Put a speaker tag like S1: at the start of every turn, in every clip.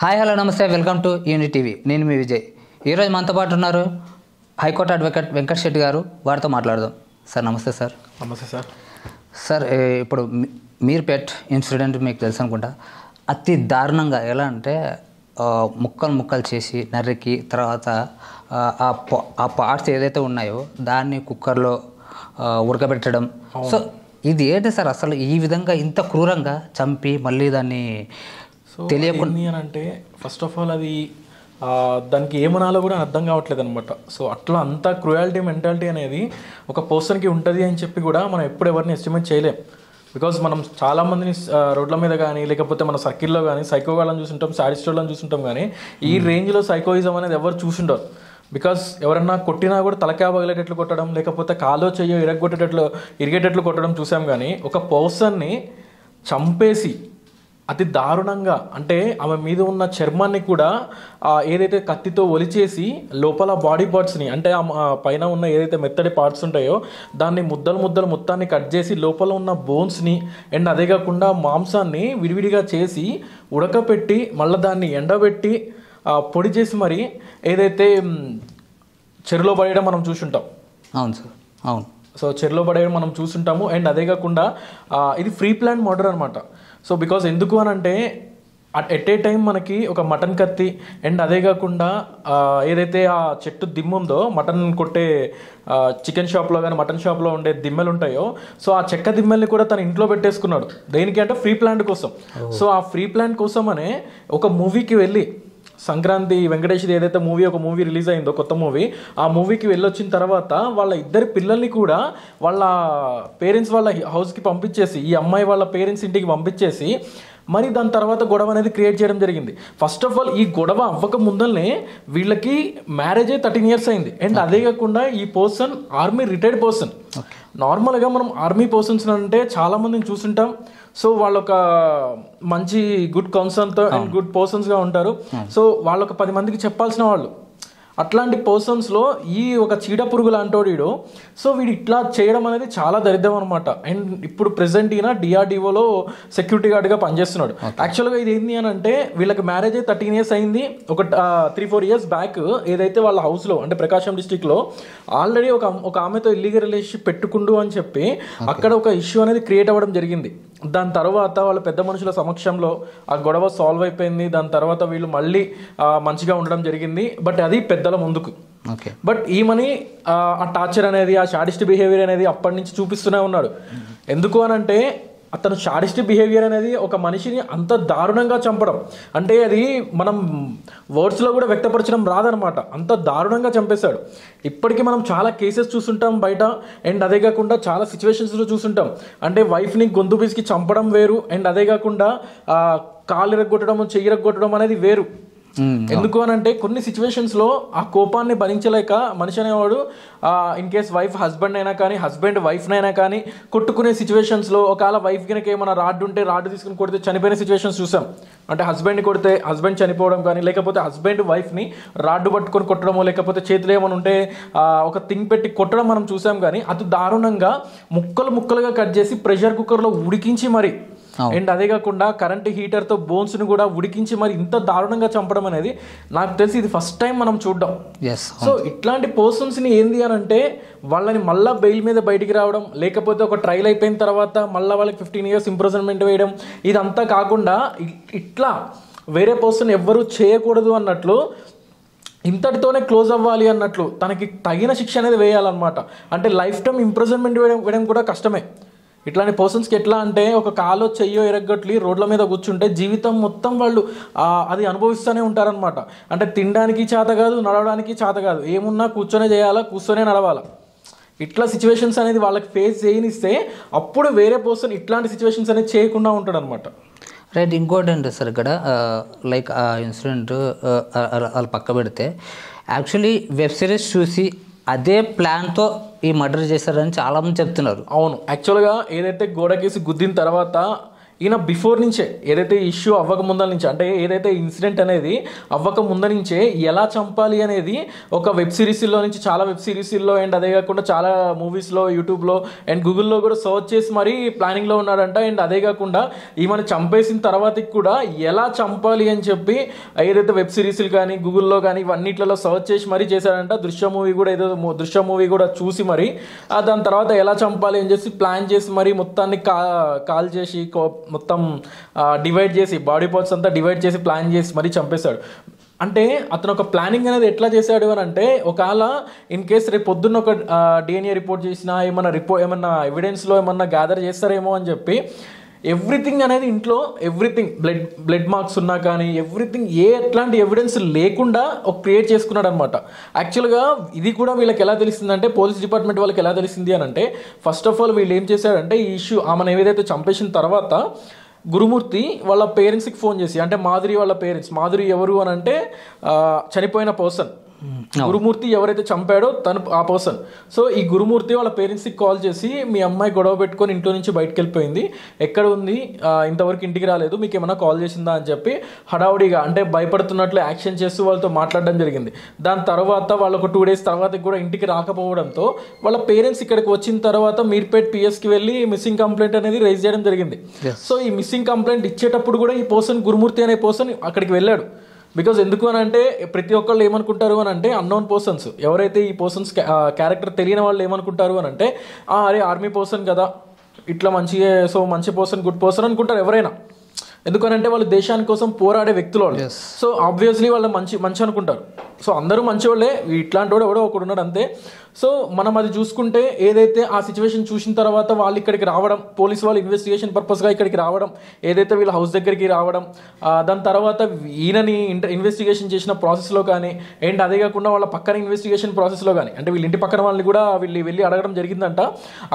S1: Hi hello నమస్తే welcome to unity TV. నేను మీ విజయ్. ఈరోజు మనతో పాటు ఉన్నారు హైకోర్టు అడ్వకేట్ వెంకట్ శెట్టి గారు. వారితో మాట్లాడదాం. సార్ నమస్తే సార్.
S2: నమస్తే సార్.
S1: సార్ ఇప్పుడు మీర్పేట్ ఇన్సిడెంట్ మీకు తెలుసు అనుకుంటా. అతి దారుణంగా ఎలా అంటే ముక్కలు చేసి నరికి తర్వాత ఆ పార్ట్స్ ఏదైతే ఉన్నాయో దాన్ని కుక్కర్లో ఉడకబెట్టడం. సో ఇది ఏంటి సార్ అసలు ఈ విధంగా ఇంత క్రూరంగా చంపి మళ్ళీ దాన్ని తెలియకుండా
S2: అంటే ఫస్ట్ ఆఫ్ ఆల్ అది దానికి ఏమనాలో కూడా అర్థం కావట్లేదు అనమాట. సో అట్లా అంత క్రూయాలిటీ మెంటాలిటీ అనేది ఒక పర్సన్కి ఉంటుంది అని చెప్పి కూడా మనం ఎప్పుడు ఎవరిని ఎస్టిమేట్ చేయలేం. బికాజ్ మనం చాలామందిని రోడ్ల మీద కానీ లేకపోతే మన సర్కిల్లో కానీ సైకో వాళ్ళని చూసుంటాం, సాడిస్ట్ వాళ్ళని చూసుంటాం, కానీ ఈ రేంజ్లో సైకోయిజం అనేది ఎవరు చూసుంటారు. బికాస్ ఎవరన్నా కొట్టినా కూడా తలకాయ పగిలేటట్లు కొట్టడం, లేకపోతే కాలో చెయ్యో ఇరిగేటట్లు కొట్టడం చూసాం. కానీ ఒక పర్సన్ని చంపేసి అతి దారుణంగా, అంటే ఆమె మీద ఉన్న చర్మాన్ని కూడా ఏదైతే కత్తితో ఒలిచేసి లోపల బాడీ పార్ట్స్ని, అంటే పైన ఉన్న ఏదైతే మెత్తడి పార్ట్స్ ఉంటాయో దాన్ని ముద్దలు మొత్తాన్ని కట్ చేసి లోపల ఉన్న బోన్స్ని అండ్ అదే కాకుండా మాంసాన్ని విడివిడిగా చేసి ఉడకపెట్టి మళ్ళీ దాన్ని ఎండబెట్టి పొడి చేసి మరి ఏదైతే చెరులో పడేయడం మనం చూసుంటాం.
S1: అవును సార్, అవును.
S2: సో చెరులో పడేయడం మనం చూసుంటాము. అండ్ అదే కాకుండా ఇది ఫ్రీ ప్లాన్ మర్డర్ అనమాట. సో బికాజ్ ఎందుకు అని అంటే ఎట్ ఏ టైం మనకి ఒక మటన్ కత్తి అండ్ అదే కాకుండా ఏదైతే ఆ చెట్టు దిమ్ము ఉందో, మటన్ కొట్టే చికెన్ షాప్లో కానీ మటన్ షాప్లో ఉండే దిమ్మెలు ఉంటాయో, సో ఆ చెక్క దిమ్మెల్ని కూడా తన ఇంట్లో పెట్టేసుకున్నాడు. దేనికి అంటే ఫ్రీ ప్లాన్ కోసం. సో ఆ ఫ్రీ ప్లాన్ కోసం అనే ఒక మూవీకి వెళ్ళి, సంక్రాంతి వెంకటేష్ది ఏదైతే ఒక మూవీ రిలీజ్ అయిందో కొత్త మూవీ, ఆ మూవీకి వెళ్ళొచ్చిన తర్వాత వాళ్ళ ఇద్దరి పిల్లల్ని కూడా వాళ్ళ పేరెంట్స్ వాళ్ళ హౌస్కి పంపించేసి, ఈ అమ్మాయి వాళ్ళ పేరెంట్స్ ఇంటికి పంపించేసి మరి దాని తర్వాత గొడవ అనేది క్రియేట్ చేయడం జరిగింది. ఫస్ట్ ఆఫ్ ఆల్ ఈ గొడవ అవ్వక ముందరనే వీళ్ళకి మ్యారేజ్ 13 years అయింది. అండ్ అదే కాకుండా ఈ పర్సన్ ఆర్మీ రిటైర్డ్ పర్సన్. నార్మల్గా మనం ఆర్మీ పర్సన్స్ అంటే చాలామందిని చూసుంటాం. సో వాళ్ళు ఒక మంచి గుడ్ కన్సర్న్తో అండ్ గుడ్ పర్సన్స్గా ఉంటారు. సో వాళ్ళు ఒక 10 మందికి చెప్పాల్సిన వాళ్ళు. అట్లాంటి పర్సన్స్లో ఈ ఒక చీడ పురుగు లాంటోడు. సో వీడు ఇట్లా చేయడం అనేది చాలా దరిద్రం అనమాట. అండ్ ఇప్పుడు ప్రెసెంట్ ఈయన DRDOలో సెక్యూరిటీ గార్డ్గా పనిచేస్తున్నాడు. యాక్చువల్గా ఇది ఏంటి అని అంటే వీళ్ళకి మ్యారేజ్ 13 years అయింది. ఒక 3-4 years బ్యాక్ ఏదైతే వాళ్ళ హౌస్లో, అంటే ప్రకాశం డిస్టిక్లో ఆల్రెడీ ఒక ఆమెతో ఇల్లీగల్ రిలేషన్షిప్ పెట్టుకుండు అని చెప్పి అక్కడ ఒక ఇష్యూ అనేది క్రియేట్ అవ్వడం జరిగింది. దాని తర్వాత వాళ్ళ పెద్ద మనుషుల సమక్షంలో ఆ గొడవ సాల్వ్ అయిపోయింది. దాని తర్వాత వీళ్ళు మళ్ళీ మంచిగా ఉండడం జరిగింది. బట్ అది పెద్దల ముందుకు. బట్ ఈమెని ఆ టార్చర్ అనేది, ఆ షాడిస్ట్ బిహేవియర్ అనేది అప్పటి నుంచి చూపిస్తూనే ఉన్నాడు. ఎందుకు అని అంటే అతను షాడిస్ట్ బిహేవియర్ అనేది ఒక మనిషిని అంత దారుణంగా చంపడం అంటే అది మనం వర్డ్స్లో కూడా వ్యక్తపరచడం రాదనమాట. అంత దారుణంగా చంపేశాడు. ఇప్పటికీ మనం చాలా కేసెస్ చూస్తుంటాం బయట. అండ్ అదే కాకుండా చాలా సిచ్యువేషన్స్లో చూస్తుంటాం. అంటే వైఫ్ని గొంతు పిసికి చంపడం వేరు, అండ్ అదే కాకుండా కాళ్ళు ఇరగొట్టడం, చెయ్యి ఇరగొట్టడం అనేది వేరు. ఎందుకు అని అంటే కొన్ని సిచ్యువేషన్స్లో ఆ కోపాన్ని భరించలేక మనిషి అనేవాడు ఇన్ కేస్ వైఫ్ హస్బెండ్ అయినా కానీ, హస్బెండ్ వైఫ్నైనా కానీ కొట్టుకునే సిచ్యువేషన్స్లో ఒకవేళ వైఫ్ కనుక ఏమైనా రాడ్డు ఉంటే రాడ్డు తీసుకుని కొడితే చనిపోయిన సిచ్యువేషన్స్ చూసాం. అంటే హస్బెండ్ని కొడితే హస్బెండ్ చనిపోవడం కానీ, లేకపోతే హస్బెండ్ వైఫ్ని రాడ్డు పట్టుకొని కొట్టడమో, లేకపోతే చేతిలో ఏమైనా ఉంటే ఒక థింగ్ పెట్టి కొట్టడం మనం చూసాం. కానీ అది దారుణంగా ముక్కలుగా కట్ చేసి ప్రెషర్ కుక్కర్లో ఉడికించి మరి, అండ్ అదే కాకుండా కరెంట్ హీటర్తో బోన్స్ని కూడా ఉడికించి మరి ఇంత దారుణంగా చంపడం అనేది నాకు తెలిసి ఇది ఫస్ట్ టైం మనం చూడడం. సో ఇట్లాంటి పర్సన్స్ని ఏంది అని అంటే వాళ్ళని మళ్ళీ బెయిల్ మీద బయటికి రావడం, లేకపోతే ఒక ట్రయల్ అయిపోయిన తర్వాత మళ్ళీ వాళ్ళకి 15 years ఇంప్రిజన్మెంట్ వేయడం, ఇదంతా కాకుండా ఇట్లా వేరే పర్సన్ ఎవ్వరూ చేయకూడదు అన్నట్లు, ఇంతటితోనే క్లోజ్ అవ్వాలి అన్నట్లు తనకి తగిన శిక్ష అనేది వేయాలన్నమాట. అంటే లైఫ్ టైం ఇంప్రిజన్మెంట్ వేయడం కూడా కష్టమే. ఇట్లాంటి పర్సన్స్కి ఎట్లా అంటే ఒక కాలో చెయ్యో ఎరగొట్టి రోడ్ల మీద కూర్చుంటే జీవితం మొత్తం వాళ్ళు అది అనుభవిస్తూనే ఉంటారనమాట. అంటే తినడానికి చేత కాదు, నడవడానికి చేత కాదు, ఏమున్నా కూర్చొనే చేయాలా, కూర్చొనే నడవాలా. ఇట్లా సిచ్యువేషన్స్ అనేది వాళ్ళకి ఫేస్ చేయనిస్తే అప్పుడు వేరే పర్సన్ ఇట్లాంటి సిచ్యువేషన్స్ అనేది చేయకుండా ఉంటాడు అనమాట.
S1: రైట్. ఇంకోటి అంటే సార్ ఇక్కడ లైక్ ఆ ఇన్సిడెంట్ వాళ్ళు పక్క పెడితే యాక్చువల్లీ వెబ్ సిరీస్ చూసి అదే ప్లాన్తో ఈ మర్డర్ చేశారని చాలామంది చెప్తున్నారు.
S2: అవును, యాక్చువల్గా ఏదైతే గోడకేసి గుద్దిన తర్వాత ఈయన బిఫోర్ నుంచే ఏదైతే ఇష్యూ అవ్వక ముందర నుంచే, అంటే ఏదైతే ఇన్సిడెంట్ అనేది అవ్వక ముందర నుంచే ఎలా చంపాలి అనేది ఒక వెబ్ సిరీస్లో నుంచి చాలా వెబ్ సిరీస్లో అండ్ అదే కాకుండా చాలా మూవీస్లో, యూట్యూబ్లో అండ్ గూగుల్లో కూడా సర్చ్ చేసి మరీ ప్లానింగ్లో ఉన్నాడంట. అండ్ అదే కాకుండా ఈమెను చంపేసిన తర్వాతకి కూడా ఎలా చంపాలి అని చెప్పి ఏదైతే వెబ్ సిరీస్లు కానీ గూగుల్లో కానీ ఇవన్నిట్లలో సర్చ్ చేసి మరీ చేశాడంట. దృశ్యం మూవీ కూడా చూసి మరి దాని తర్వాత ఎలా చంపాలి అని చెప్పి ప్లాన్ చేసి మరి మొత్తాన్ని కాల్ చేసి మొత్తం డివైడ్ చేసి బాడీ పార్ట్స్ అంతా డివైడ్ చేసి ప్లాన్ చేసి మరీ చంపేశాడు. అంటే అతను ఒక ప్లానింగ్ అనేది ఎట్లా చేశాడు అని అంటే, ఒకవేళ ఇన్ కేస్ రేపు పొద్దున్న ఒక DNA రిపోర్ట్ చేసినా ఏమన్నా ఎవిడెన్స్లో ఏమన్నా గ్యాదర్ చేస్తారేమో అని చెప్పి ఎవ్రీథింగ్ అనేది ఇంట్లో ఎవ్రీథింగ్ బ్లడ్ మార్క్స్ ఉన్నా కానీ ఎవ్రీథింగ్ ఎట్లాంటి ఎవిడెన్స్ లేకుండా ఒక క్రియేట్ చేసుకున్నాడు అనమాట. యాక్చువల్గా ఇది కూడా వీళ్ళకి ఎలా తెలిసిందంటే, పోలీస్ డిపార్ట్మెంట్ వాళ్ళకి ఎలా తెలిసింది అని అంటే, ఫస్ట్ ఆఫ్ ఆల్ వీళ్ళు ఏం చేశారంటే ఈ ఇష్యూ ఆమెను ఏదైతే చంపేసిన తర్వాత గురుమూర్తి వాళ్ళ పేరెంట్స్కి ఫోన్ చేసి, అంటే మాధురి వాళ్ళ పేరెంట్స్, మాధురి ఎవరు అని అంటే చనిపోయిన పర్సన్, గురుమూర్తి ఎవరైతే చంపాడో తను ఆ పర్సన్. సో ఈ గురుమూర్తి వాళ్ళ పేరెంట్స్కి కాల్ చేసి, మీ అమ్మాయి గొడవ పెట్టుకొని ఇంట్లో నుంచి బయటకు వెళ్ళిపోయింది, ఎక్కడ ఉంది, ఇంతవరకు ఇంటికి రాలేదు, మీకు ఏమైనా కాల్ చేసిందా అని చెప్పి హడావుడిగా అంటే భయపడుతున్నట్లు యాక్షన్ చేస్తూ వాళ్ళతో మాట్లాడడం జరిగింది. దాని తర్వాత వాళ్ళకు 2 days తర్వాత కూడా ఇంటికి రాకపోవడంతో వాళ్ళ పేరెంట్స్ ఇక్కడికి వచ్చిన తర్వాత మీర్పేట్ పిఎస్కి వెళ్ళి మిస్సింగ్ కంప్లైంట్ అనేది రైజ్ చేయడం జరిగింది. సో ఈ మిస్సింగ్ కంప్లైంట్ ఇచ్చేటప్పుడు కూడా ఈ పర్సన్ గురుమూర్తి అనే పర్సన్ అక్కడికి వెళ్ళాడు. బికాజ్ ఎందుకు అని అంటే అంటే ఒక్కళ్ళు ఏమనుకుంటారు అని అంటే, అన్నోన్ పర్సన్స్ ఎవరైతే ఈ పర్సన్స్ క్యారెక్టర్ తెలియని వాళ్ళు ఏమనుకుంటారు అని అంటే, అరే ఆర్మీ పర్సన్ కదా, ఇట్లా మంచి పర్సన్, గుడ్ పర్సన్ అనుకుంటారు ఎవరైనా. ఎందుకనంటే వాళ్ళు దేశాని కోసం పోరాడే వ్యక్తులు వాళ్ళు. సో ఆబ్వియస్లీ వాళ్ళు మంచి అనుకుంటారు. సో అందరూ మంచివాళ్ళే, ఇట్లాంటి వాడు ఎవడో ఒకడు ఉన్నాడు అంతే. సో మనం అది చూసుకుంటే ఏదైతే ఆ సిచ్యువేషన్ చూసిన తర్వాత వాళ్ళు ఇక్కడికి రావడం, పోలీస్ వాళ్ళు ఇన్వెస్టిగేషన్ పర్పస్గా ఇక్కడికి రావడం, ఏదైతే వీళ్ళ హౌస్ దగ్గరికి రావడం, దాని తర్వాత ఈయనని ఇన్వెస్టిగేషన్ చేసిన ప్రాసెస్లో కానీ అండ్ అదే కాకుండా వాళ్ళ పక్కన ఇన్వెస్టిగేషన్ ప్రాసెస్లో కానీ, అంటే వీళ్ళ ఇంటి పక్కన వాళ్ళని కూడా వెళ్ళి అడగడం జరిగిందంట.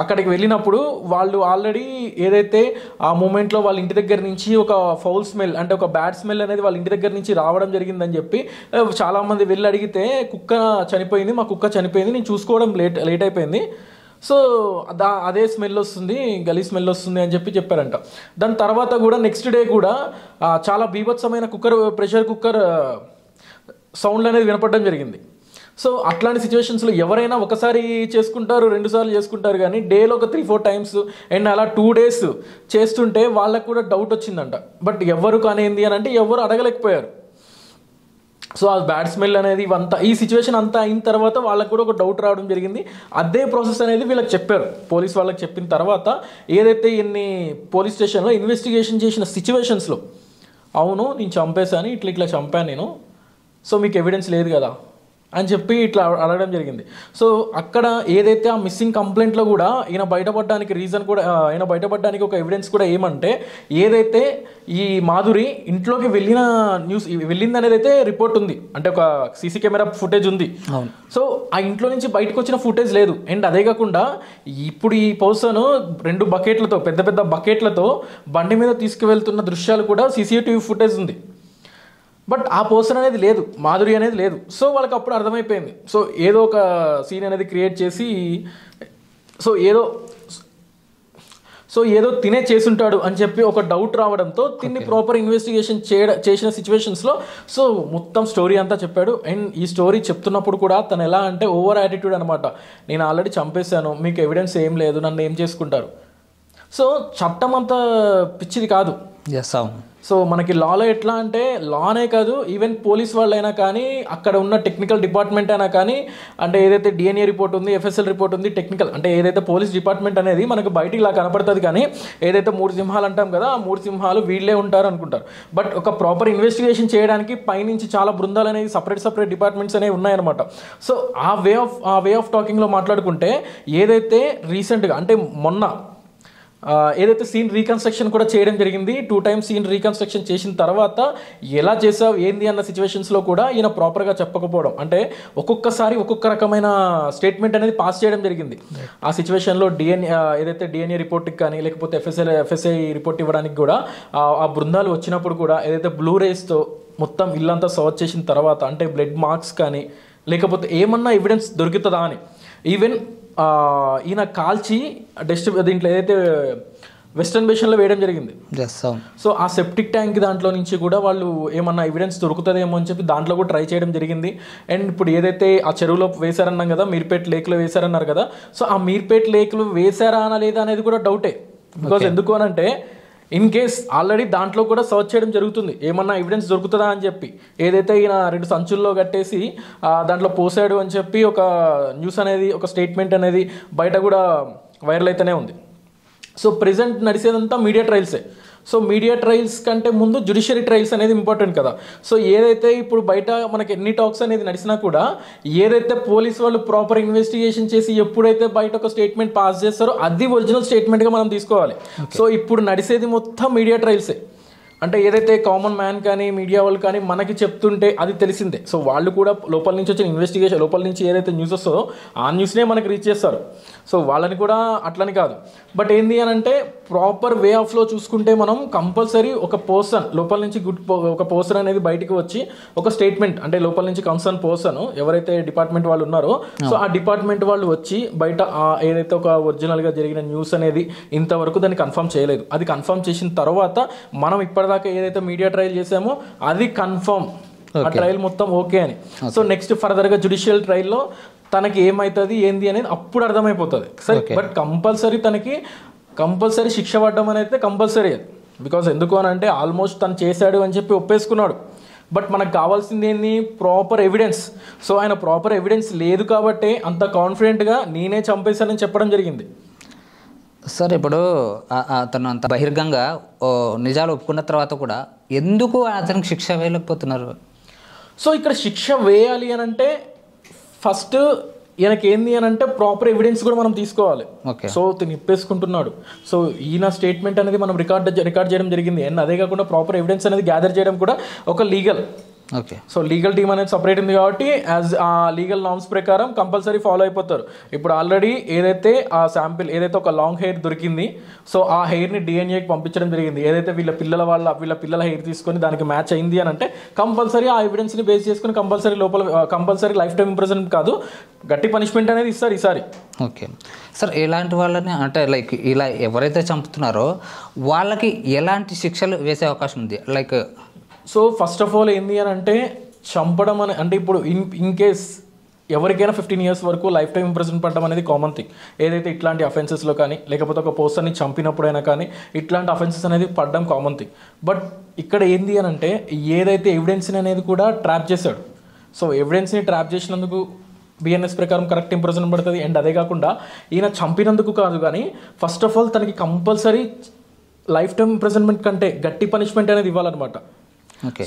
S2: అక్కడికి వెళ్ళినప్పుడు వాళ్ళు ఆల్రెడీ ఏదైతే ఆ మూమెంట్లో వాళ్ళ ఇంటి దగ్గర నుంచి ఒక ఫౌల్ స్మెల్, అంటే ఒక బ్యాడ్ స్మెల్ అనేది వాళ్ళ ఇంటి దగ్గర నుంచి రావడం జరిగిందని చెప్పి చాలామంది వెళ్ళి అడిగితే, కుక్క చనిపోయింది, మా కుక్క చనిపోయింది, నేను చూసుకోవడం లేట్ అయిపోయింది, సో అదే స్మెల్ వస్తుంది, గలీ స్మెల్ వస్తుంది అని చెప్పారంట. దాని తర్వాత కూడా నెక్స్ట్ డే కూడా చాలా బీభత్సమైన ప్రెషర్ కుక్కర్ సౌండ్లు అనేది వినపడడం జరిగింది. సో అట్లాంటి సిచ్యువేషన్స్లో ఎవరైనా ఒకసారి చేసుకుంటారు, 2 సార్లు చేసుకుంటారు, కానీ డేలో ఒక 3-4 times అండ్ అలా 2 days చేస్తుంటే వాళ్ళకు కూడా డౌట్ వచ్చిందంట. బట్ ఎవరు కానేంది అని అంటే ఎవరు అడగలేకపోయారు. సో ఆ బ్యాడ్ స్మెల్ అనేది ఈ సిచ్యువేషన్ అంతా అయిన తర్వాత వాళ్ళకు కూడా ఒక డౌట్ రావడం జరిగింది. అదే ప్రాసెస్ అనేది వీళ్ళకి చెప్పారు. పోలీస్ వాళ్ళకి చెప్పిన తర్వాత ఏదైతే ఇన్ని పోలీస్ స్టేషన్లో ఇన్వెస్టిగేషన్ చేసిన సిచ్యువేషన్స్లో, అవును నేను చంపేశాను, ఇట్లా చంపాను నేను, సో మీకు ఎవిడెన్స్ లేదు కదా అని చెప్పి ఇట్లా అడగడం జరిగింది. సో అక్కడ ఏదైతే ఆ మిస్సింగ్ కంప్లైంట్లో కూడా ఈయన బయటపడడానికి ఒక ఎవిడెన్స్ కూడా ఏమంటే, ఏదైతే ఈ మాధురి ఇంట్లోకి వెళ్ళింది అనేది అయితే రిపోర్ట్ ఉంది, అంటే ఒక సీసీ కెమెరా ఫుటేజ్ ఉంది. సో ఆ ఇంట్లో నుంచి బయటకు వచ్చిన ఫుటేజ్ లేదు. అండ్ అదే కాకుండా ఇప్పుడు ఈ పర్సన్ 2 బకెట్లతో పెద్ద బకెట్లతో బండి మీద తీసుకువెళ్తున్న దృశ్యాలు కూడా CCTV ఫుటేజ్ ఉంది. బట్ ఆ పర్సన్ అనేది లేదు, మాధురి అనేది లేదు. సో వాళ్ళకి అప్పుడు అర్థమైపోయింది. సో ఏదో ఒక సీన్ అనేది క్రియేట్ చేసి ఏదో తినే చేసుంటాడు అని చెప్పి ఒక డౌట్ రావడంతో తిన్ని ప్రాపర్ ఇన్వెస్టిగేషన్ చేసిన సిచ్యువేషన్స్లో సో మొత్తం స్టోరీ అంతా చెప్పాడు. అండ్ ఈ స్టోరీ చెప్తున్నప్పుడు కూడా తను ఎలా అంటే ఓవర్ యాటిట్యూడ్ అనమాట, నేను ఆల్రెడీ చంపేశాను, మీకు ఎవిడెన్స్ ఏం లేదు, నన్ను ఏం చేసుకుంటారు. సో చట్టం అంతా పిచ్చిది కాదు. సో మనకి లాలో ఎట్లా అంటే, లానే కాదు ఈవెన్ పోలీస్ వాళ్ళైనా కానీ, అక్కడ ఉన్న టెక్నికల్ డిపార్ట్మెంట్ అయినా కానీ, అంటే ఏదైతే DNA రిపోర్ట్ ఉంది, FSL రిపోర్ట్ ఉంది, టెక్నికల్ అంటే ఏదైతే పోలీస్ డిపార్ట్మెంట్ అనేది మనకు బయటికి ఇలా కనపడుతుంది, కానీ ఏదైతే 3 సింహాలు అంటాం కదా, ఆ 3 సింహాలు వీళ్ళే ఉంటారు అనుకుంటారు. బట్ ఒక ప్రాపర్ ఇన్వెస్టిగేషన్ చేయడానికి పైనుంచి చాలా బృందాలు అనేవి సపరేట్ డిపార్ట్మెంట్స్ అనేవి ఉన్నాయన్నమాట. సో ఆ వే ఆఫ్ టాకింగ్లో మాట్లాడుకుంటే ఏదైతే రీసెంట్గా అంటే మొన్న ఏదైతే సీన్ రీకన్స్ట్రక్షన్ కూడా చేయడం జరిగింది, 2 times సీన్ రీకన్స్ట్రక్షన్ చేసిన తర్వాత ఎలా చేసావు ఏంది అన్న సిచ్యువేషన్స్లో కూడా ఈయన ప్రాపర్గా చెప్పకపోవడం, అంటే ఒక్కొక్కసారి ఒక్కొక్క రకమైన స్టేట్మెంట్ అనేది పాస్ చేయడం జరిగింది. ఆ సిచ్యువేషన్లో ఏదైతే DNA రిపోర్ట్కి కానీ లేకపోతే FSI రిపోర్ట్ ఇవ్వడానికి కూడా ఆ బృందాలు వచ్చినప్పుడు కూడా ఏదైతే బ్లూ రేస్తో మొత్తం ఇల్లంతా సర్చ్ చేసిన తర్వాత, అంటే బ్లడ్ మార్క్స్ కానీ లేకపోతే ఏమన్నా ఎవిడెన్స్ దొరుకుతుందా అని, ఈవెన్ ఈయన కాల్చి దీంట్లో ఏదైతే వెస్టర్న్ బేషన్లో వేయడం జరిగింది.
S1: ఎస్ అవును.
S2: సో ఆ సెప్టిక్ ట్యాంక్ దాంట్లో నుంచి కూడా వాళ్ళు ఏమన్నా ఎవిడెన్స్ దొరుకుతుందేమో అని చెప్పి దాంట్లో కూడా ట్రై చేయడం జరిగింది. అండ్ ఇప్పుడు ఏదైతే ఆ చెరువులో వేశారన్నాం కదా, మీర్పేట్ లేక్లో వేశారన్నారు కదా, సో ఆ మీర్పేట్ లేక్లో వేశారా అనా లేదా అనేది కూడా డౌటే. బికాజ్ ఎందుకు అని అంటే ఇన్ కేస్ ఆల్రెడీ దాంట్లో కూడా సర్చ్ చేయడం జరుగుతుంది, ఏమన్నా ఎవిడెన్స్ దొరుకుతుందా అని చెప్పి. ఏదైతే ఈయన 2 సంచుల్లో కట్టేసి దాంట్లో పోసాడు అని చెప్పి ఒక న్యూస్ అనేది, ఒక స్టేట్మెంట్ అనేది బయట కూడా వైరల్ అయితేనే ఉంది. సో ప్రెజెంట్ నడిచేదంతా మీడియా ట్రయల్సే. సో మీడియా ట్రయల్స్ కంటే ముందు జ్యుడిషియరీ ట్రయల్స్ అనేది ఇంపార్టెంట్ కదా. సో ఏదైతే ఇప్పుడు బయట మనకి ఎన్ని టాక్స్ అనేది నడిచినా కూడా ఏదైతే పోలీస్ వాళ్ళు ప్రాపర్ ఇన్వెస్టిగేషన్ చేసి ఎప్పుడైతే బయట ఒక స్టేట్మెంట్ పాస్ చేస్తారో అది ఒరిజినల్ స్టేట్మెంట్గా మనం తీసుకోవాలి. సో ఇప్పుడు నడిచేది మొత్తం మీడియా ట్రయల్సే. అంటే ఏదైతే కామన్ మ్యాన్ కానీ మీడియా వాళ్ళు కానీ మనకి చెప్తుంటే అది తెలిసిందే. సో వాళ్ళు కూడా లోపల నుంచి వచ్చిన ఇన్వెస్టిగేషన్, లోపల నుంచి ఏదైతే న్యూస్ వస్తుందో ఆ న్యూస్నే మనకి రీచ్ చేస్తారు. సో వాళ్ళని కూడా అట్లని కాదు. బట్ ఏంది అని అంటే ప్రాపర్ వే ఆఫ్లో చూసుకుంటే మనం కంపల్సరీ ఒక పర్సన్ లోపల నుంచి ఒక పర్సన్ అనేది బయటికి వచ్చి ఒక స్టేట్మెంట్, అంటే లోపల నుంచి కన్సర్న్ పర్సన్ ఎవరైతే డిపార్ట్మెంట్ వాళ్ళు ఉన్నారో సో ఆ డిపార్ట్మెంట్ వాళ్ళు వచ్చి బయట ఏదైతే ఒక ఒరిజినల్గా జరిగిన న్యూస్ అనేది ఇంతవరకు దాన్ని కన్ఫర్మ్ చేయలేదు. అది కన్ఫర్మ్ చేసిన తర్వాత మనం ఇప్పటిదాకా ఏదైతే మీడియా ట్రయల్ చేసామో అది కన్ఫర్మ్, ఆ ట్రయల్ మొత్తం ఓకే అని. సో నెక్స్ట్ ఫర్దర్గా జ్యుడిషియల్ ట్రయల్లో తనకి ఏమవుతుంది ఏంది అనేది అప్పుడు అర్థమైపోతుంది. సరే, బట్ కంపల్సరీ శిక్ష పడ్డం అనేది కంపల్సరీ అది. బికాజ్ ఎందుకు అని అంటే ఆల్మోస్ట్ తను చేశాడు అని చెప్పి ఒప్పేసుకున్నాడు. బట్ మనకు కావాల్సింది ఏంది? Proper evidence. సో ఆయన ప్రాపర్ ఎవిడెన్స్ లేదు కాబట్టి అంత కాన్ఫిడెంట్గా నేనే చంపేశానని చెప్పడం జరిగింది.
S1: సార్ ఇప్పుడు అతను అంత బహిర్గంగా నిజాలు ఒప్పుకున్న తర్వాత కూడా ఎందుకు అతనికి శిక్ష వేయలేకపోతున్నారు?
S2: సో ఇక్కడ శిక్ష వేయాలి అని అంటే ఫస్ట్ ఈయనకి ఏంది అని అంటే ప్రాపర్ ఎవిడెన్స్ కూడా మనం తీసుకోవాలి. సో తిని ఇప్పేసుకుంటున్నాడు. సో ఈయన స్టేట్మెంట్ అనేది మనం రికార్డ్ చేయడం జరిగింది. అండ్ అదే కాకుండా ప్రాపర్ ఎవిడెన్స్ అనేది గ్యాదర్ చేయడం కూడా ఒక legal.
S1: Okay.
S2: So legal team అనేది సపరేట్ ఉంది కాబట్టి యాజ్ ఆ లీగల్ నార్మ్స్ ప్రకారం కంపల్సరీ ఫాలో అయిపోతారు. ఇప్పుడు ఆల్రెడీ ఏదైతే ఆ శాంపిల్ ఏదైతే ఒక లాంగ్ హెయిర్ దొరికింది, సో ఆ హెయిర్ని డిఎన్ఏకి పంపించడం జరిగింది. ఏదైతే వీళ్ళ పిల్లల హెయిర్ తీసుకొని దానికి మ్యాచ్ అయింది అని అంటే కంపల్సరీ ఆ ఎవిడెన్స్ని బేస్ చేసుకుని కంపల్సరీ లైఫ్ టైం ఇంప్రిజన్మెంట్ కాదు, గట్టి పనిష్మెంట్ అనేది ఇస్తారు ఈసారి.
S1: ఓకే సార్, ఎలాంటి వాళ్ళని అంటే లైక్ ఇలా ఎవరైతే చంపుతున్నారో వాళ్ళకి ఎలాంటి శిక్షలు వేసే అవకాశం ఉంది? Like
S2: so first of all ఏంది అని అంటే చంపడం అని అంటే ఇప్పుడు ఇన్ కేస్ ఎవరికైనా 15 years వరకు లైఫ్ టైం ఇంప్రిజన్ పడడం అనేది కామన్ థింగ్. ఏదైతే ఇట్లాంటి అఫెన్సెస్లో కానీ లేకపోతే ఒక పర్సన్ని చంపినప్పుడైనా కానీ ఇట్లాంటి అఫెన్సెస్ అనేది పడడం కామన్ థింగ్. బట్ ఇక్కడ ఏంది అని అంటే ఏదైతే ఎవిడెన్స్ని అనేది కూడా ట్రాప్ చేశాడు. సో ఎవిడెన్స్ని ట్రాప్ చేసినందుకు బిఎన్ఎస్ ప్రకారం కరెక్ట్ ఇంప్రిజన్ పడుతుంది. అండ్ అదే కాకుండా ఈయన చంపినందుకు కాదు కానీ ఫస్ట్ ఆఫ్ ఆల్ తనకి కంపల్సరీ లైఫ్ టైం ఇంప్రిజన్మెంట్ కంటే గట్టి పనిష్మెంట్ అనేది ఇవ్వాలన్నమాట.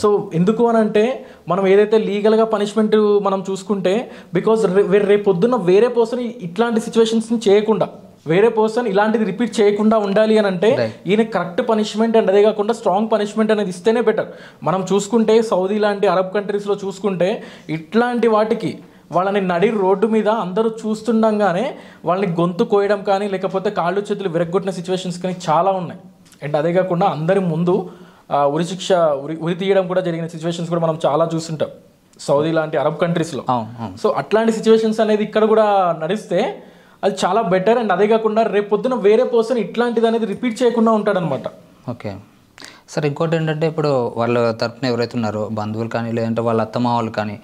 S2: సో ఎందుకు అని అంటే మనం ఏదైతే లీగల్గా పనిష్మెంట్ మనం చూసుకుంటే బికాజ్ రేపు పొద్దున్న వేరే పర్సన్ ఇట్లాంటి సిచ్యువేషన్స్ని చేయకుండా, వేరే పర్సన్ ఇలాంటిది రిపీట్ చేయకుండా ఉండాలి అని అంటే ఈయన కరెక్ట్ పనిష్మెంట్ అండ్ అదే కాకుండా స్ట్రాంగ్ పనిష్మెంట్ అనేది ఇస్తేనే బెటర్. మనం చూసుకుంటే సౌదీ లాంటి అరబ్ కంట్రీస్లో చూసుకుంటే ఇట్లాంటి వాటికి వాళ్ళని నడి రోడ్డు మీద అందరూ చూస్తుండగానే వాళ్ళని గొంతు కోయడం కానీ లేకపోతే కాళ్ళు చేతులు విరగొట్టిన సిచ్యువేషన్స్ కానీ చాలా ఉన్నాయి. అండ్ అదే కాకుండా అందరి ముందు ఉరి తీయడం కూడా జరిగిన సిచ్యువేషన్స్ కూడా మనం చాలా చూస్తుంటాం సౌదీ లాంటి అరబ్ కంట్రీస్లో. సో అట్లాంటి సిచ్యువేషన్స్ అనేది ఇక్కడ కూడా నడిస్తే అది చాలా బెటర్. అండ్ అదే కాకుండా రేపు పొద్దున వేరే పర్సన్ ఇట్లాంటిది అనేది రిపీట్ చేయకుండా ఉంటాడనమాట.
S1: ఓకే సార్, ఇంకోటి ఏంటంటే ఇప్పుడు వాళ్ళ తరపున ఎవరైతే ఉన్నారో బంధువులు కానీ లేదంటే వాళ్ళ అత్తమామలు కానీ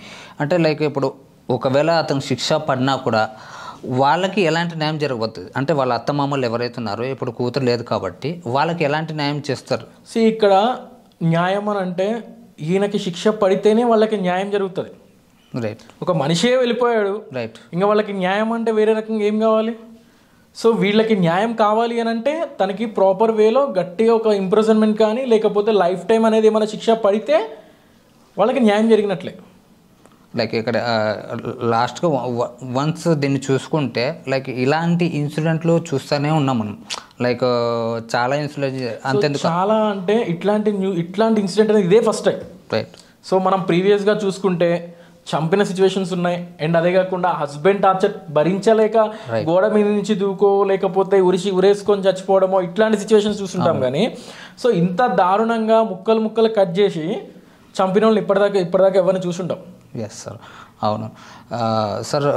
S1: అంటే లైక్ ఇప్పుడు ఒకవేళ అతను శిక్ష పడినా కూడా వాళ్ళకి ఎలాంటి న్యాయం జరగబోతుంది? అంటే వాళ్ళ అత్తమామలు ఎవరైతే ఉన్నారో ఇప్పుడు కూతురు లేదు కాబట్టి వాళ్ళకి ఎలాంటి న్యాయం చేస్తారు?
S2: ఇక్కడ న్యాయం అని అంటే ఈయనకి శిక్ష పడితేనే వాళ్ళకి న్యాయం జరుగుతుంది.
S1: రైట్.
S2: ఒక మనిషే వెళ్ళిపోయాడు,
S1: రైట్,
S2: ఇంకా వాళ్ళకి న్యాయం అంటే వేరే రకంగా ఏం కావాలి? సో వీళ్ళకి న్యాయం కావాలి అని అంటే తనకి ప్రాపర్ వేలో గట్టిగా ఒక ఇంప్రిజన్మెంట్ కానీ లేకపోతే లైఫ్ టైం అనేది ఏమైనా శిక్ష పడితే వాళ్ళకి న్యాయం జరిగినట్లే.
S1: లైక్ ఇక్కడ లాస్ట్గా వన్స్ దీన్ని చూసుకుంటే లైక్ ఇలాంటి ఇన్సిడెంట్లు చూస్తూనే ఉన్నాం మనం. లైక్ చాలా ఇన్సిడెంట్ అంతెందుకు
S2: చాలా అంటే ఇట్లాంటి ఇన్సిడెంట్ అనేది ఇదే ఫస్ట్ టైం.
S1: రైట్.
S2: సో మనం ప్రీవియస్గా చూసుకుంటే చంపిన సిచ్యువేషన్స్ ఉన్నాయి. అండ్ అదే కాకుండా హస్బెండ్ టార్చర్ భరించలేక గోడ మీద నుంచి దూకో లేకపోతే ఉరేసుకొని చచ్చిపోవడమో ఇట్లాంటి సిచ్యువేషన్స్ చూస్తుంటాం. కానీ సో ఇంత దారుణంగా ముక్కలు కట్ చేసి చంపిన వాళ్ళని ఇప్పటిదాకా ఎవరిని చూసుంటాం.
S1: ఎస్ సార్, అవును సార్.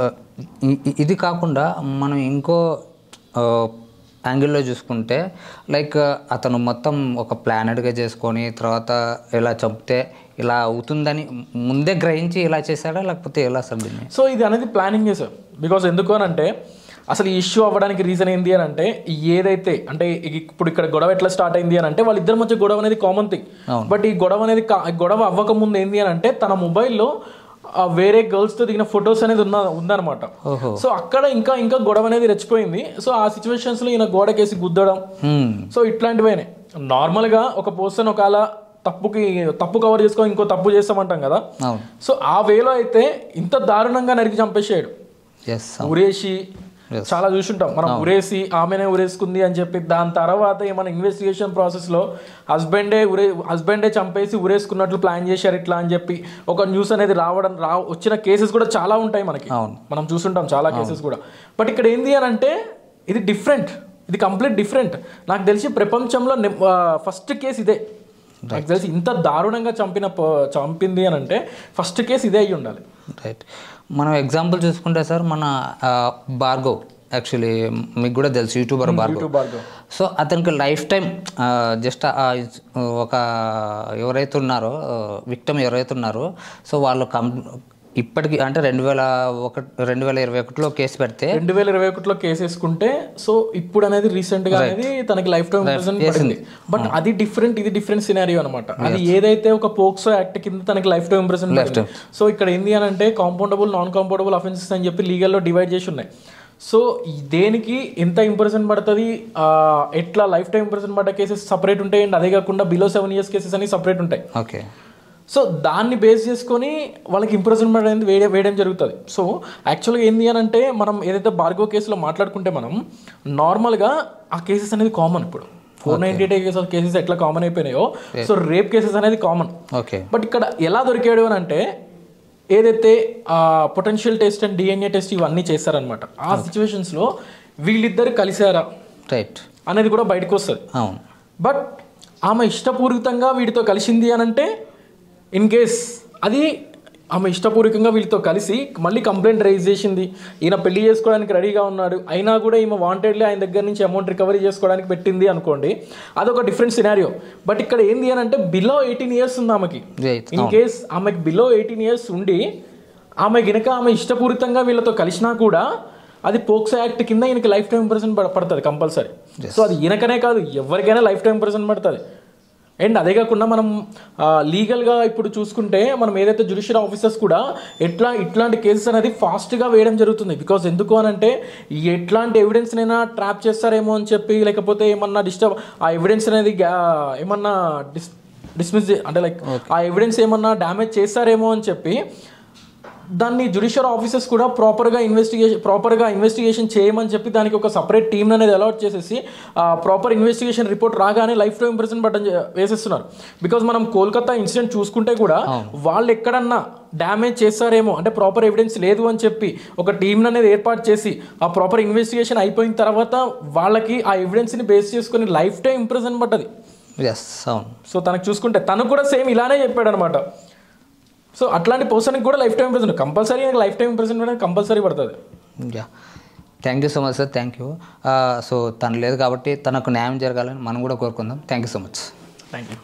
S1: ఇది కాకుండా మనం ఇంకో యాంగిల్లో చూసుకుంటే లైక్ అతను మొత్తం ఒక ప్లానెడ్గా చేసుకొని తర్వాత ఇలా చంపితే ఇలా అవుతుందని ముందే గ్రహించి ఇలా చేశాడా లేకపోతే ఎలా సార్ దీన్ని?
S2: సో ఇది అనేది ప్లానింగే సార్. బికాస్ ఎందుకు అని అంటే అసలు ఈ ఇష్యూ అవ్వడానికి రీజన్ ఏంటి అని అంటే ఏదైతే అంటే ఇప్పుడు ఇక్కడ గొడవ ఎట్లా స్టార్ట్ అయింది అని అంటే వాళ్ళిద్దరి మధ్య గొడవ అనేది కామన్ థింగ్. బట్ ఈ గొడవ అనేది గొడవ అవ్వకముందు ఏంటి అని అంటే తన మొబైల్లో వేరే గర్ల్స్తో దిగిన ఫొటోస్ అనేది ఉందన్నమాట. సో అక్కడ ఇంకా ఇంకా గొడవ అనేది రెచ్చిపోయింది. సో ఆ సిచ్యువేషన్స్లో ఈయన గోడకేసి గుద్దడం, సో ఇట్లాంటివైనా నార్మల్గా ఒక పర్సన్ ఒకవేళ తప్పు కవర్ చేసుకొని ఇంకో తప్పు చేస్తామంటాం కదా. సో ఆ వేలో అయితే ఇంత దారుణంగా నరికి చంపేసాడు. ఉరేసి చాలా చూసుంటాం మనం, ఉరేసి ఆమెనే ఉరేసుకుంది అని చెప్పి దాని తర్వాత ఏమైనా ఇన్వెస్టిగేషన్ ప్రాసెస్లో హస్బెండే చంపేసి ఉరేసుకున్నట్లు ప్లాన్ చేశారు ఇట్లా అని చెప్పి ఒక న్యూస్ అనేది వచ్చిన కేసెస్ కూడా చాలా ఉంటాయి మనకి, మనం చూసుంటాం చాలా కేసెస్ కూడా. బట్ ఇక్కడ ఏంది అని అంటే ఇది డిఫరెంట్, ఇది కంప్లీట్ డిఫరెంట్. నాకు తెలిసి ప్రపంచంలో ఫస్ట్ కేసు ఇదే. నాకు తెలిసి ఇంత దారుణంగా చంపింది అని అంటే ఫస్ట్ కేసు ఇదే అయ్యి ఉండాలి.
S1: రైట్. మనం ఎగ్జాంపుల్ చూసుకుంటే సార్ మన భార్గవ్, యాక్చువల్లీ మీకు కూడా తెలుసు యూట్యూబర్ భార్గవ్. సో అతనికి లైఫ్ టైం జస్ట్ ఒక ఎవరైతే ఉన్నారో విక్టిమ్ ఎవరైతే ఉన్నారో సో వాళ్ళు ఇప్పటికి అంటే 2021లో కేసు పెడితే
S2: 2021లో కేసు వేసుకుంటే సో ఇప్పుడు అనేది రీసెంట్ గా అనేది తనకి లైఫ్ టైం ప్రిజన్ పడింది. బట్ అది డిఫరెంట్, ఇది డిఫరెంట్ సినారియో అనమాట. అది ఏదైతే ఒక పోక్సో యాక్ట్ కింద తనకి లైఫ్ టైం ప్రిజన్ పడింది. సో ఇక్కడ ఏంది అని అంటే కాంపౌండబుల్, నాన్ కాంపౌండబుల్ అఫెన్సెస్ అని చెప్పి లీగల్లో డివైడ్ చేసి ఉన్నాయి. సో దేనికి ఎంత ఇంప్రెషన్ పడుతుంది, ఎట్లా లైఫ్ టైం ఇంప్రెషన్ పడ్డ కేసెస్ సపరేట్ ఉంటాయి అండ్ అదే కాకుండా బిలో 7 years కేసెస్ అని సపరేట్ ఉంటాయి.
S1: ఓకే.
S2: సో దాన్ని బేస్ చేసుకొని వాళ్ళకి ఇంప్రెజన్మెంట్ అనేది వేయడం జరుగుతుంది. సో యాక్చువల్గా ఏంది అని అంటే మనం ఏదైతే భార్గవ్ కేసులో మాట్లాడుకుంటే మనం నార్మల్గా ఆ కేసెస్ అనేది కామన్. ఇప్పుడు 498 కేసెస్ ఎట్లా కామన్ అయిపోయినాయో సో రేప్ కేసెస్ అనేది కామన్.
S1: ఓకే.
S2: బట్ ఇక్కడ ఎలా దొరికాడు అని అంటే ఏదైతే potential test and DNA test ఇవన్నీ చేస్తారనమాట. ఆ సిచ్యువేషన్స్లో వీళ్ళిద్దరు కలిసారా రైట్ అనేది కూడా బయటకు వస్తుంది. బట్ ఆమె ఇష్టపూర్వకంగా వీడితో కలిసింది అని అంటే ఇన్ కేస్ అది ఆమె ఇష్టపూర్వకంగా వీళ్ళతో కలిసి మళ్ళీ కంప్లైంట్ రైజ్ చేసింది, ఈయన పెళ్లి చేసుకోవడానికి రెడీగా ఉన్నాడు, అయినా కూడా ఈమె వాంటెడ్లీ ఆయన దగ్గర నుంచి అమౌంట్ రికవరీ చేసుకోవడానికి పెట్టింది అనుకోండి, అదొక డిఫరెంట్ సినారియో. బట్ ఇక్కడ ఏంది అని అంటే బిలో 18 years ఉంది ఆమెకి. ఇన్ కేస్ ఆమెకి బిలో 18 years ఉండి ఆమె గినక ఆమె ఇష్టపూరితంగా వీళ్ళతో కలిసినా కూడా అది పోక్సో యాక్ట్ కింద ఈయనకి లైఫ్ టైం ఇంప్రెషన్ పడుతుంది కంపల్సరీ. సో అది ఈయనకనే కాదు ఎవరికైనా లైఫ్ టైం ఇంప్రెషన్ పడుతుంది. అండ్ అదే కాకుండా మనం లీగల్గా ఇప్పుడు చూసుకుంటే మనం ఏదైతే జ్యుడిషియల్ ఆఫీసర్స్ కూడా ఇట్లాంటి కేసెస్ అనేది ఫాస్ట్గా వేయడం జరుగుతుంది. బికాజ్ ఎందుకు అని అంటే ఎట్లాంటి ఎవిడెన్స్నైనా ట్రాప్ చేస్తారేమో అని చెప్పి, లేకపోతే ఏమన్నా ఆ ఎవిడెన్స్ అనేది ఏమన్నా డిస్మిస్ అంటే లైక్ ఆ ఎవిడెన్స్ ఏమన్నా డ్యామేజ్ చేస్తారేమో అని చెప్పి దాన్ని జ్యుడిషియల్ ఆఫీసర్స్ కూడా ప్రాపర్గా ఇన్వెస్టిగేషన్ చేయమని చెప్పి దానికి ఒక సపరేట్ టీమ్ అనేది అలాట్ చేసేసి ప్రాపర్ ఇన్వెస్టిగేషన్ రిపోర్ట్ రాగానే లైఫ్ టైం ఇంప్రెషన్ బటన్ వేసేస్తున్నారు. బికాజ్ మనం కోల్కతా ఇన్సిడెంట్ చూసుకుంటే కూడా వాళ్ళు ఎక్కడన్నా డ్యామేజ్ చేస్తారేమో అంటే ప్రాపర్ ఎవిడెన్స్ లేదు అని చెప్పి ఒక టీమ్ అనేది ఏర్పాటు చేసి ఆ ప్రాపర్ ఇన్వెస్టిగేషన్ అయిపోయిన తర్వాత వాళ్ళకి ఆ ఎవిడెన్స్ని బేస్ చేసుకుని లైఫ్ టైం ఇంప్రెషన్ పడ్డది. సో తనకు చూసుకుంటే తను కూడా సేమ్ ఇలానే చెప్పాడు అనమాట. సో అట్లాంటి పర్సన్కి కూడా life time impression compulsory, life time impression అనేది కంపల్సరీ పడుతుంది.
S1: Thank you so much sir. Thank you. So తను లేదు కాబట్టి తనకు న్యాయం జరగాలని మనం కూడా కోరుకుందాం. Thank you so much.
S2: Thank you.